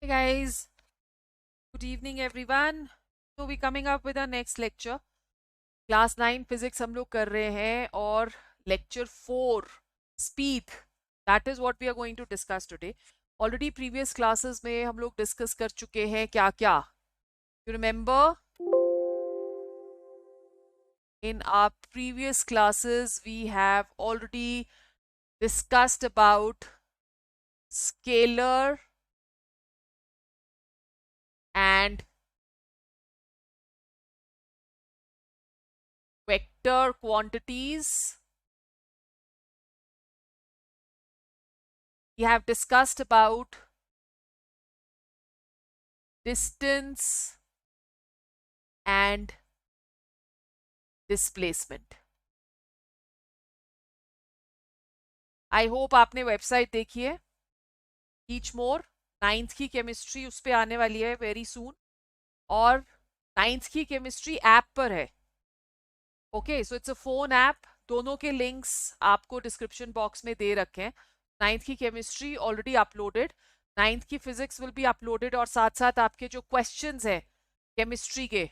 Hey guys, good evening everyone. So we coming up with our next lecture. Class 9 physics हम लोग कर रहे हैं और lecture 4 speed, that is what we are going to discuss today. Already previous classes में हम लोग discuss कर चुके हैं क्या क्या. You remember in our previous classes we have already discussed about scalar and vector quantities. We have discussed about distance and displacement. I hope आपने website देखी है. टीच मोर 9th की केमिस्ट्री उस पे आने वाली है वेरी सून, और 9th की केमिस्ट्री ऐप पर है. Okay, so it's a phone app. दोनों के लिंक्स आपको डिस्क्रिप्शन बॉक्स में दे रखे हैं. 9th की केमिस्ट्री ऑलरेडी अपलोडेड, 9th की फिजिक्स विल बी अपलोडेड, और साथ साथ आपके जो क्वेश्चंस हैं केमिस्ट्री के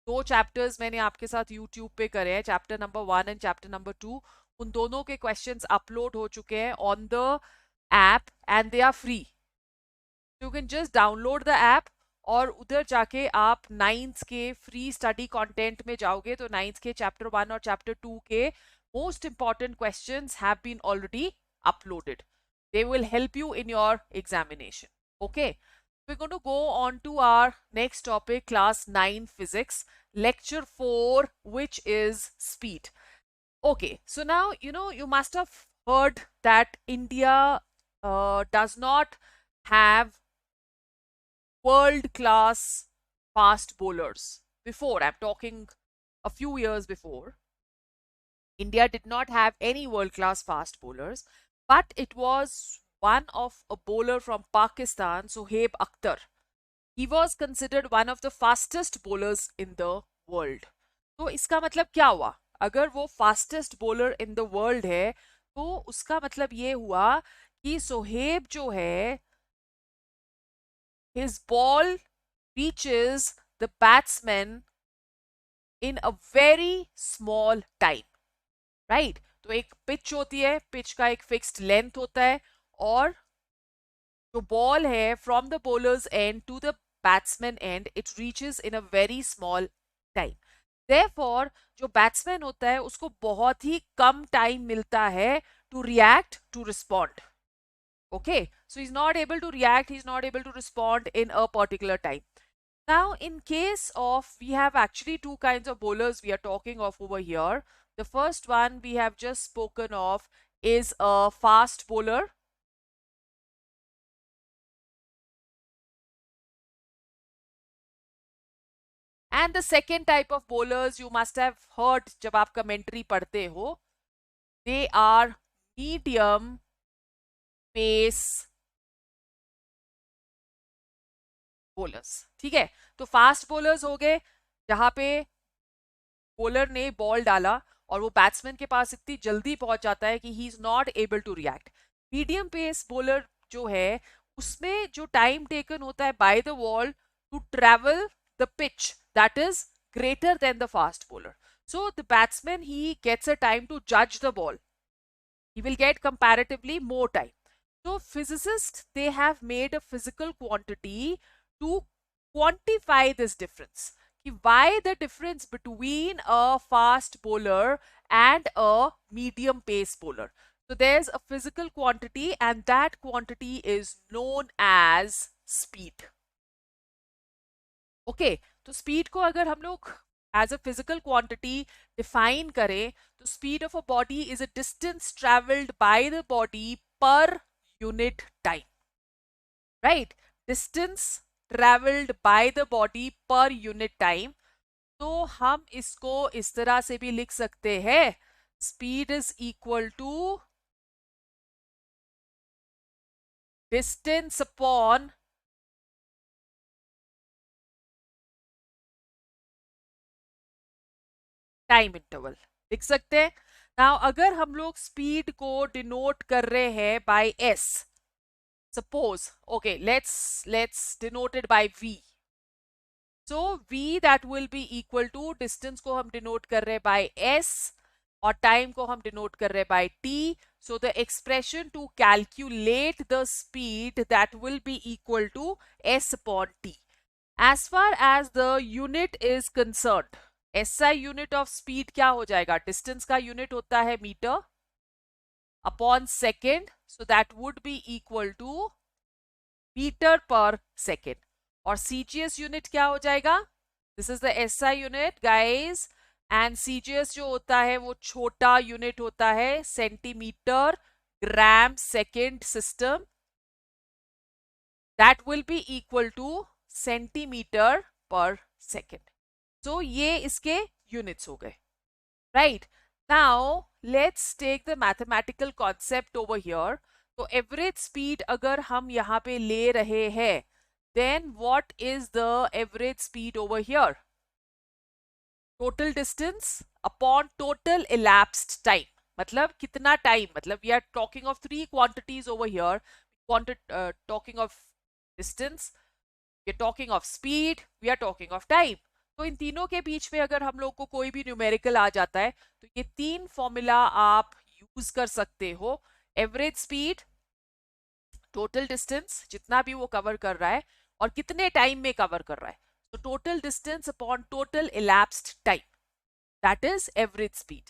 2 चैप्टर्स मैंने आपके साथ यूट्यूब पे करे हैं, chapter number 1 and chapter number 2. उन दोनों के क्वेश्चंस अपलोड हो चुके हैं on the app and they are free. You can just download the app और उधर जाके आप 9th के फ्री स्टडी कंटेंट में जाओगे तो 9th के चैप्टर 1 और चैप्टर 2 के most important questions have been already uploaded. They will help you in your examination. Okay, we're going to go on to our next topic, class 9 physics, lecture 4, which is speed. Okay, so now you must have heard that India does not have world class fast bowlers. Before, I'm talking a few years before, India did not have any world class fast bowlers, but it was one of a bowler from Pakistan, Sohaib Akhtar. He was considered one of the fastest bowlers in the world. तो इसका मतलब क्या हुआ? अगर वो fastest bowler in the world है तो उसका मतलब ये हुआ कि सोहेब जो है, his ball reaches the batsman in a very small time, right? तो एक पिच होती है, पिच का एक फिक्स्ड लेंथ होता है, और जो बॉल है from the bowler's end to the batsman end it reaches in a very small time. Therefore जो बैट्समैन होता है उसको बहुत ही कम टाइम मिलता है to react, to respond. Okay, so he's not able to react, he's not able to respond in a particular time. Now, in case of, we have actually 2 kinds of bowlers we are talking of over here. The first one we have just spoken of is a fast bowler. And the second type of bowlers you must have heard जब आप commentary पढ़ते हो, they are medium pace bowlers. ठीक है, तो fast bowlers हो गए जहां पे बॉलर ने बॉल डाला और वो बैट्समैन के पास इतनी जल्दी पहुंच जाता है कि he is not able to react. Medium pace bowler जो है उसमें जो टाइम टेकन होता है by the ball to travel the pitch, that is greater than the fast bowler. So the batsman, he gets a time to judge the ball. He will get comparatively more time. So physicists, they have made a physical quantity to quantify this difference. Why the difference between a fast bowler and a medium pace bowler? So there's a physical quantity and that quantity is known as speed. Okay, तो speed को अगर हम लोग as a physical quantity define करें तो speed of a body is a distance traveled by the body per unit time. Right? Distance traveled by the body per unit time. तो हम इसको इस तरह से भी लिख सकते हैं, speed is equal to distance upon time interval लिख सकते हैं. नाउ अगर हम लोग स्पीड को डिनोट कर रहे हैं by S, suppose, okay, let's denote it by v. So v that will be equal to, distance को हम denote कर रहे by s और time को हम denote कर रहे by t. So the expression to calculate the speed that will be equal to s upon t. As far as the unit is concerned, SI unit of speed क्या हो जाएगा? Distance का unit होता है meter upon second. So that would be equal to meter per second. और CGS unit क्या हो जाएगा? This is the SI unit guys, and CGS जो होता है वो छोटा unit होता है centimetre gram second system. That will be equal to centimetre पर सेकेंड. So ये इसके units हो गए. Right? Now let's take the mathematical concept over here. तो एवरेज स्पीड अगर हम यहाँ पे ले रहे हैं, then what is the average speed over here? Total distance upon total elapsed time. मतलब कितना टाइम, मतलब we are talking of three quantities over here. Talking of distance, we are talking of speed, we are talking of time. तो इन तीनों के बीच में अगर हम लोग को कोई भी न्यूमेरिकल आ जाता है तो ये तीन फॉर्मूला आप यूज कर सकते हो. एवरेज स्पीड, टोटल डिस्टेंस जितना भी वो कवर कर रहा है और कितने टाइम में कवर कर रहा है. तो total distance upon total elapsed time, that is average speed.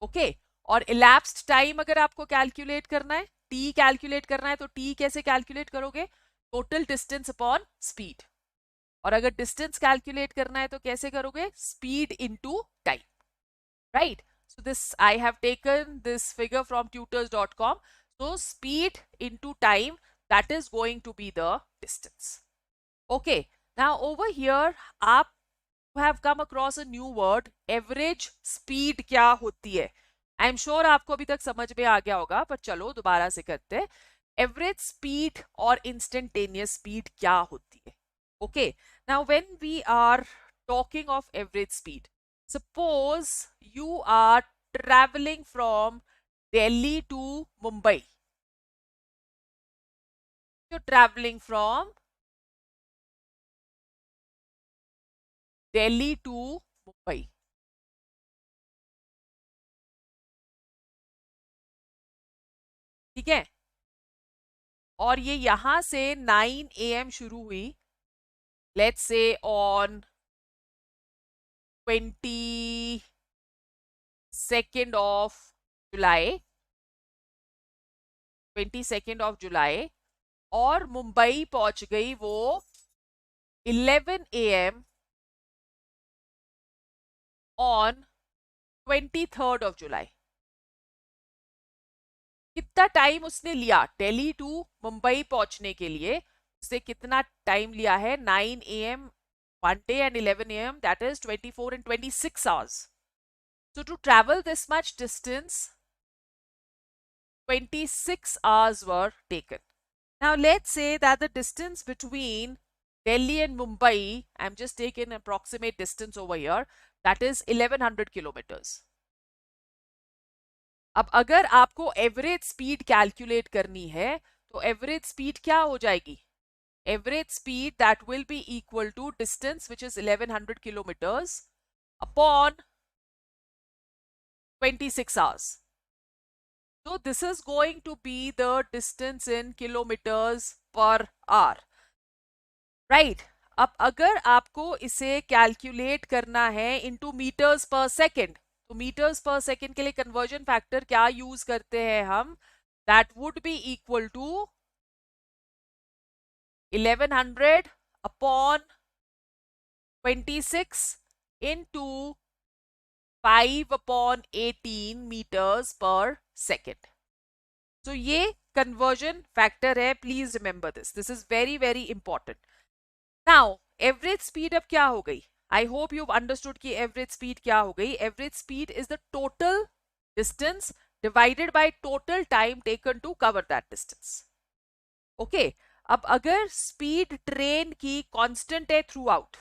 Okay, और इलैप्स्ड टाइम अगर आपको कैलकुलेट करना है, टी कैलकुलेट करना है, तो टी कैसे कैलकुलेट करोगे? Total distance upon speed. और अगर डिस्टेंस कैलकुलेट करना है तो कैसे करोगे? Speed into time. Right? So this, I have taken this figure from tutors.com. So speed into time, that is going to be the distance. Okay, now over here आप have come across a new word, average speed क्या होती है? I am sure आपको अभी तक समझ में आ गया होगा, पर चलो दोबारा से करते हैं. Average speed और instantaneous speed क्या होती है? Okay, now when we are talking of average speed, suppose you are traveling from Delhi to Mumbai. You're traveling from Delhi to Mumbai. ठीक है, और ये यहां से 9 AM शुरू हुई, let's say on 22nd of July, 22nd of July, और मुंबई पहुंच गई वो 11 AM on 23rd of July. कितना टाइम उसने लिया दिल्ली टू मुंबई पहुंचने के लिए? उससे कितना टाइम लिया है? 9 AM one day and 11 AM, that is 24 and 26 hours. So to travel this much distance, 26 hours were taken. Now let's say that the distance between Delhi and Mumbai, I'm just taking an approximate distance over here, that is 1100 kilometers. अब अगर आपको average speed calculate करनी है तो average speed क्या हो जाएगी? Average speed that will be equal to distance which is 1100 kilometres upon 26 hours. So this is going to be the distance in kilometers per hour. Right? अब अगर आपको इसे कैलकुलेट करना है इनटू मीटर्स पर सेकेंड, तो metres per second के लिए conversion factor क्या यूज करते हैं हम? That would be equal to 1100 upon 26 into 5 upon 18 metres per second. तो ये कन्वर्जन फैक्टर है, please remember this, this is very very important. Now average speed अब क्या हो गई? I hope you've understood कि average speed क्या हो गई. Average speed is the total distance divided by total time taken to cover that distance. Okay, अब अगर speed train की constant है throughout,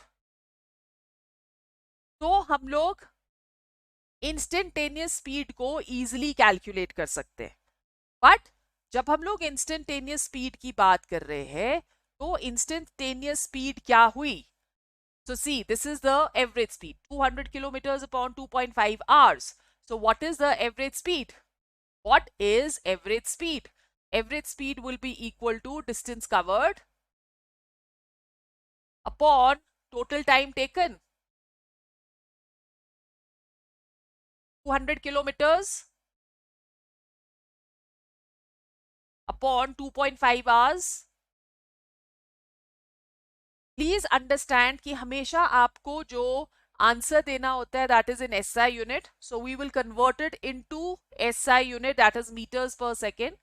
तो हम लोग instantaneous speed को easily calculate कर सकते हैं. But जब हम लोग इंस्टेंटेनियस स्पीड की बात कर रहे हैं तो इंस्टेंटेनियस स्पीड क्या हुई? So see, this is the average speed, 200 kilometers upon 2.5 hours. So what is the average speed? What is average speed? Average speed will be equal to distance covered upon total time taken. 200 kilometers upon 2.5 hours. Please understand कि हमेशा आपको जो answer देना होता है that is in SI unit, so we will convert it into SI unit that is metres per second.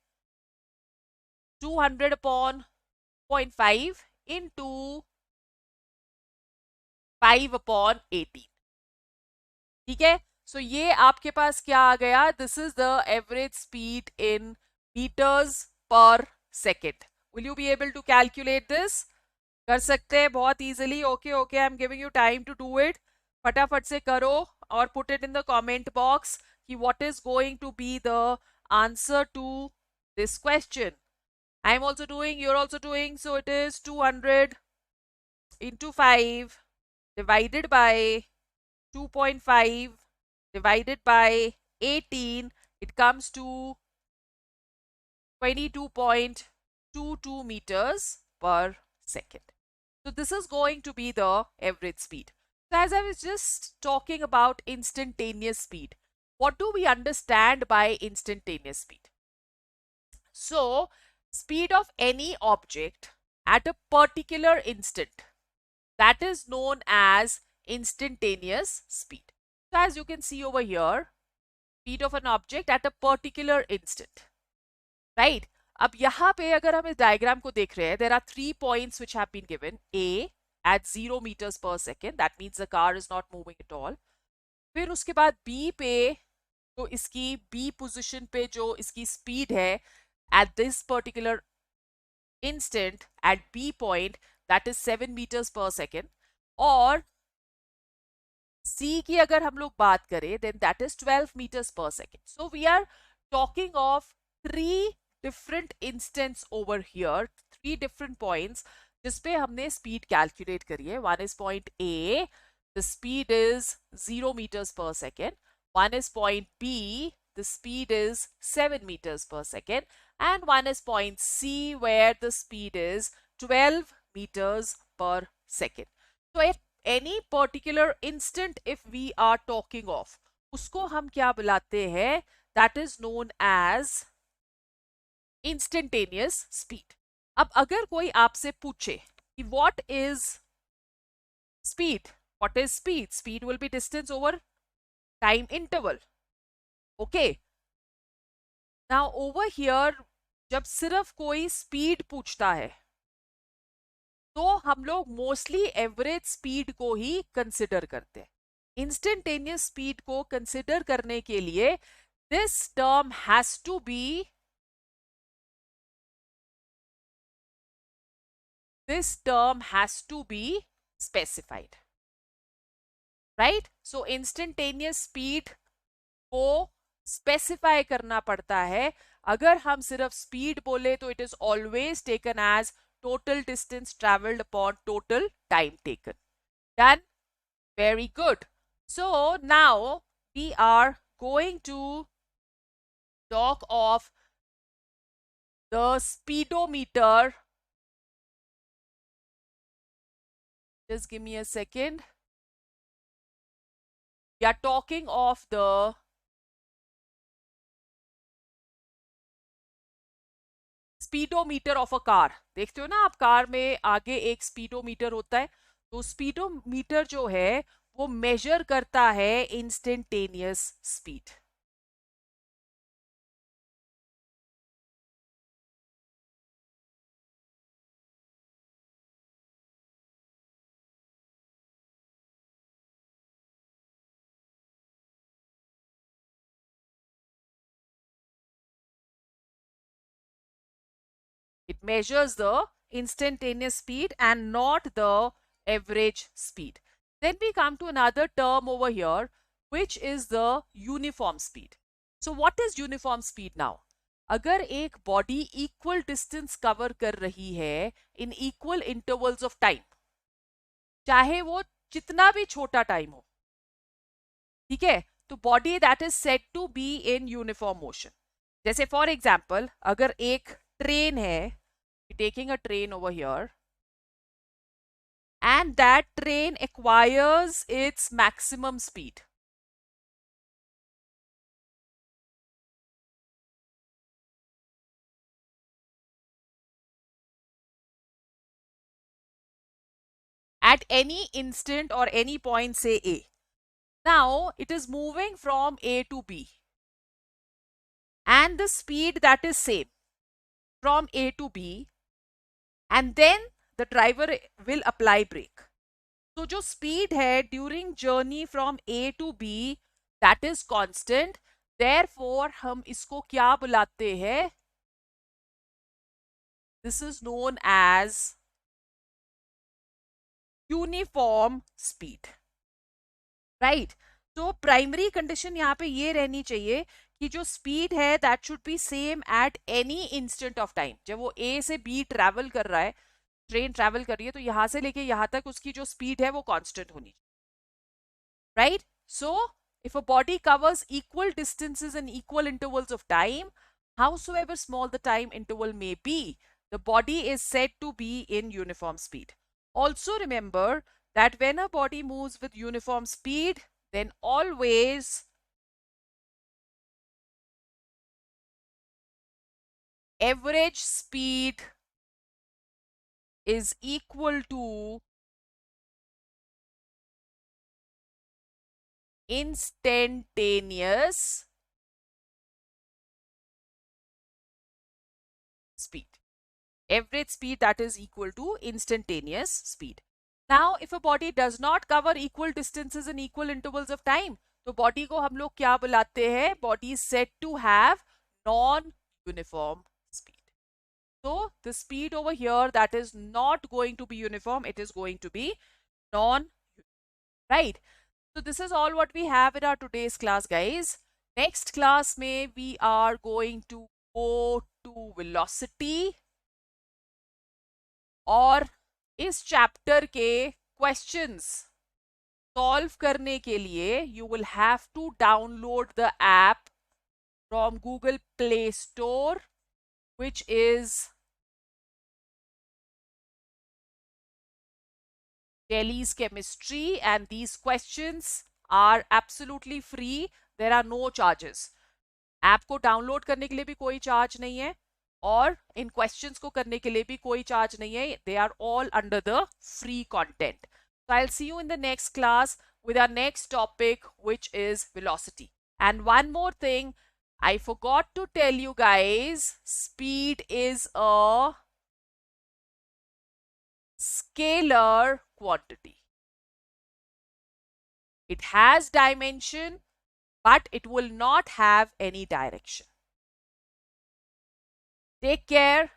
200 upon 0.5 into 5 upon 18. ठीक है, सो ये आपके पास क्या आ गया? This is the average speed in meters per second. Will you be able to calculate this? कर सकते हैं बहुत easily. Okay okay, I am giving you time to do it. फटाफट से करो और put it in the comment box कि what is going to be the answer to this question. I am also doing, you're also doing. So it is 200 into 5 divided by 2.5 divided by 18. It comes to 22.22 meters per second. So this is going to be the average speed. So as I was just talking about instantaneous speed, what do we understand by instantaneous speed? So speed of any object at a particular instant, that is known as instantaneous speed. So as you can see over here, speed of an object at a particular instant, right? अब यहाँ पे अगर हम इस diagram को देख रहे हैं, there are 3 points which have been given. A at 0 meters per second, that means the car is not moving at all. फिर उसके बाद B पे, तो इसकी B पोजीशन पे जो इसकी स्पीड है at this particular instant at B point, that is 7 meters per second. और C की अगर हम लोग बात करें, then that is 12 meters per second. So we are talking of 3 different instants over here, 3 different points जिसपे हमने स्पीड कैलकुलेट करी है. One is point A, the speed is 0 meters per second. One is point B, the speed is 7 meters per second. And one is point C, where the speed is 12 meters per second. So at any particular instant if we are talking of, उसको हम क्या बुलाते हैं? That is known as instantaneous speed. अब अगर कोई आपसे पूछे कि what is speed? What is speed? Speed will be distance over time interval. Okay. Now over here, जब सिर्फ कोई स्पीड पूछता है तो हम लोग मोस्टली एवरेज स्पीड को ही कंसिडर करते हैं. इंस्टेंटेनियस स्पीड को कंसिडर करने के लिए this term has to be specified, right? So instantaneous speed को स्पेसिफाई करना पड़ता है. अगर हम सिर्फ स्पीड बोले तो it is always taken as total distance traveled upon total time taken. Done? Very good. So now we are going to talk of the speedometer. Just give me a second. We are talking of the speedometer of a car. देखते हो ना आप, car में आगे एक speedometer होता है. तो स्पीडोमीटर जो है वो मेजर करता है instantaneous speed. It measures the instantaneous speed and not the average speed. Then we come to another term over here, which is the uniform speed. So what is uniform speed now? अगर एक body equal distance cover कर रही है in equal intervals of time, चाहे वो जितना भी छोटा टाइम हो, ठीक है, तो body that is said to be in uniform motion. जैसे फॉर एग्जाम्पल अगर एक ट्रेन है, taking a train over here, and that train acquires its maximum speed. At any instant or any point, say A. Now it is moving from A to B. And the speed that is same from A to B. And then the driver will apply brake. So जो speed है during journey from A to B, that is constant. Therefore हम इसको क्या बुलाते हैं? This is known as uniform speed. Right, तो primary condition यहाँ पे ये रहनी चाहिए कि जो स्पीड है that should be same at any instant of time. जब वो ए से बी ट्रैवल कर रहा है, ट्रेन ट्रैवल कर रही है, तो यहां से लेके यहां तक उसकी जो स्पीड है वो कांस्टेंट होनी चाहिए. Right, so if a body covers equal distances in equal intervals of time, howsoever small the time interval may be, the body is said to be in uniform speed. Also remember that when a body moves with uniform speed, then always average speed is equal to instantaneous speed. Average speed that is equal to instantaneous speed. Now, if a body does not cover equal distances in equal intervals of time, तो body को हम लोग क्या बुलाते हैं? Body is said to have non-uniform speed. So, the speed over here that is not going to be uniform, it is going to be non-uniform. Right? So, this is all what we have in our today's class, guys. Next class में we are going to go to velocity. और इस chapter के questions solve करने के लिए you will have to download the app from Google Play Store which is Delhi's chemistry, and these questions are absolutely free. There are no charges. App को download करने के लिए भी कोई चार्ज नहीं है और इन क्वेश्चंस को करने के लिए भी कोई चार्ज नहीं है. They are all under the free content. So I'll see you in the next class with our next topic, which is velocity. And one more thing, I forgot to tell you guys, speed is a scalar quantity. It has dimension, but it will not have any direction. Take care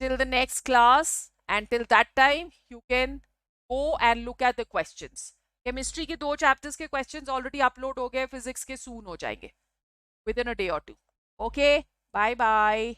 till the next class, and till that time you can go and look at the questions. Chemistry के 2 chapters के questions already upload हो गए, physics के सून हो जाएंगे with in a day और 2. Okay, bye bye.